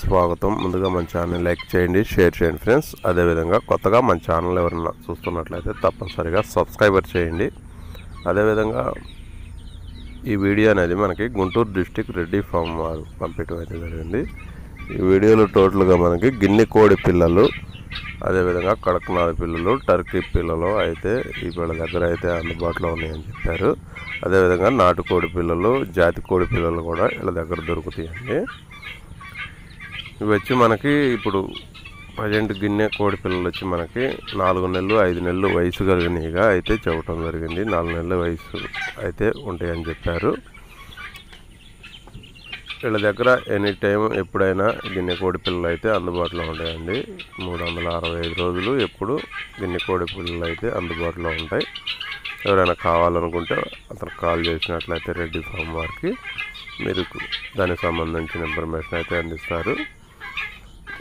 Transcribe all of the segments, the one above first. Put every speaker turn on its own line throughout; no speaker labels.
స్వాగతం. ముందుగా మన ఛానల్ లైక్ చేయండి, షేర్ చేయండి ఫ్రెండ్స్. అదేవిధంగా కొత్తగా మన ఛానల్ ఎవరైనా చూస్తున్నట్లయితే తప్పనిసరిగా సబ్స్క్రైబర్ చేయండి. అదేవిధంగా ఈ వీడియో అనేది మనకి గుంటూరు డిస్టిక్ రెడ్డి ఫామ్ వారు పంపించడం అయితే జరిగింది. ఈ వీడియోలో టోటల్గా మనకి గిన్నె కోడి పిల్లలు, అదేవిధంగా కడక్నాథ్ పిల్లలు, టర్కీ పిల్లలు అయితే ఈ వీళ్ళ దగ్గర అయితే అందుబాటులో ఉన్నాయని చెప్పారు. అదేవిధంగా నాటుకోడి పిల్లలు, జాతి కోడి పిల్లలు కూడా వీళ్ళ దగ్గర దొరుకుతాయండి. ఇవి వచ్చి మనకి ఇప్పుడు ప్రజెంట్ గిన్నె కోడి పిల్లలు వచ్చి మనకి 4 నెలలు 5 నెలలు వయసు కలిగినవిగా అయితే చెప్పడం జరిగింది. 4 నెలల వయసు అయితే ఉంటాయని చెప్పారు. వీళ్ళ దగ్గర ఎనీ టైం ఎప్పుడైనా గిన్నె కోడి పిల్లలు అయితే అందుబాటులో ఉంటాయండి. 365 రోజులు ఎప్పుడు గిన్నె కోడి పిల్లలు అయితే అందుబాటులో ఉంటాయి. ఎవరైనా కావాలనుకుంటే అతను కాల్ చేసినట్లయితే రెడ్డి ఫామ్ వారికి మీరు దానికి సంబంధించిన ఇన్ఫర్మేషన్ అయితే అందిస్తారు.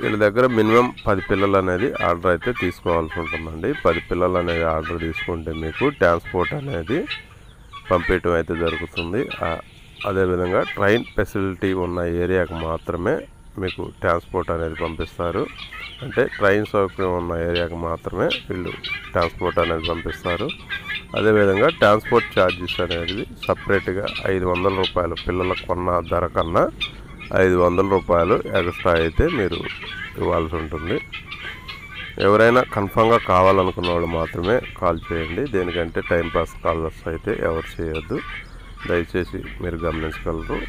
వీళ్ళ దగ్గర మినిమం 10 పిల్లలు అనేది ఆర్డర్ అయితే తీసుకోవాల్సి ఉంటుందండి. 10 పిల్లలు అనేది ఆర్డర్ తీసుకుంటే మీకు ట్రాన్స్పోర్ట్ అనేది పంపించడం అయితే జరుగుతుంది. అదేవిధంగా ట్రైన్ ఫెసిలిటీ ఉన్న ఏరియాకు మాత్రమే మీకు ట్రాన్స్పోర్ట్ అనేది పంపిస్తారు. అంటే ట్రైన్ సౌకర్యం ఉన్న ఏరియాకు మాత్రమే వీళ్ళు ట్రాన్స్పోర్ట్ అనేది పంపిస్తారు. అదేవిధంగా ట్రాన్స్పోర్ట్ ఛార్జెస్ అనేది సపరేట్గా 500 రూపాయలు, పిల్లలకు కొన్న ధర కన్నా 500 రూపాయలు ఎక్స్ట్రా అయితే మీరు ఇవ్వాల్సి ఉంటుంది. ఎవరైనా కన్ఫామ్గా కావాలనుకున్న వాళ్ళు మాత్రమే కాల్ చేయండి. దేనికంటే టైంపాస్ కాల్స్ అయితే ఎవరు చేయొద్దు, దయచేసి మీరు గమనించగలరు.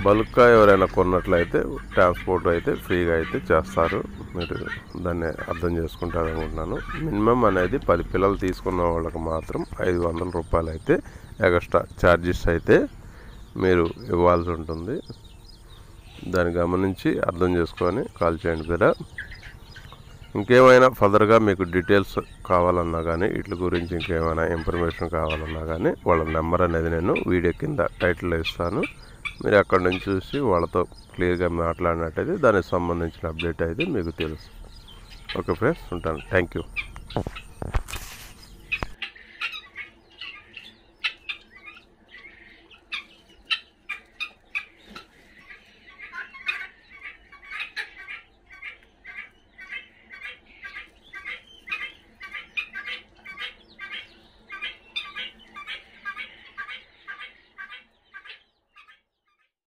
బల్క్గా ఎవరైనా కొన్నట్లయితే ట్రాన్స్పోర్ట్ అయితే ఫ్రీగా అయితే చేస్తారు. మీరు దాన్ని అర్థం చేసుకుంటారు అనుకుంటున్నాను. మినిమం అనేది 10 పిల్లలు తీసుకున్న వాళ్ళకి మాత్రం 500 రూపాయలు అయితే ఎక్స్ట్రా ఛార్జెస్ అయితే మీరు ఇవ్వాల్సి ఉంటుంది. దాన్ని గమనించి అర్థం చేసుకొని కాల్ చేయండి కదా. ఇంకేమైనా ఫర్దర్గా మీకు డీటెయిల్స్ కావాలన్నా కానీ, వీటి గురించి ఇంకేమైనా ఇన్ఫర్మేషన్ కావాలన్నా కానీ వాళ్ళ నెంబర్ అనేది నేను వీడియో కింద టైటిల్లో ఇస్తాను. మీరు అక్కడి నుంచి చూసి వాళ్ళతో క్లియర్గా మాట్లాడినట్టయితే దానికి సంబంధించిన అప్డేట్ అయితే మీకు తెలుసు. ఓకే ఫ్రెండ్స్, ఉంటాను. Thank you.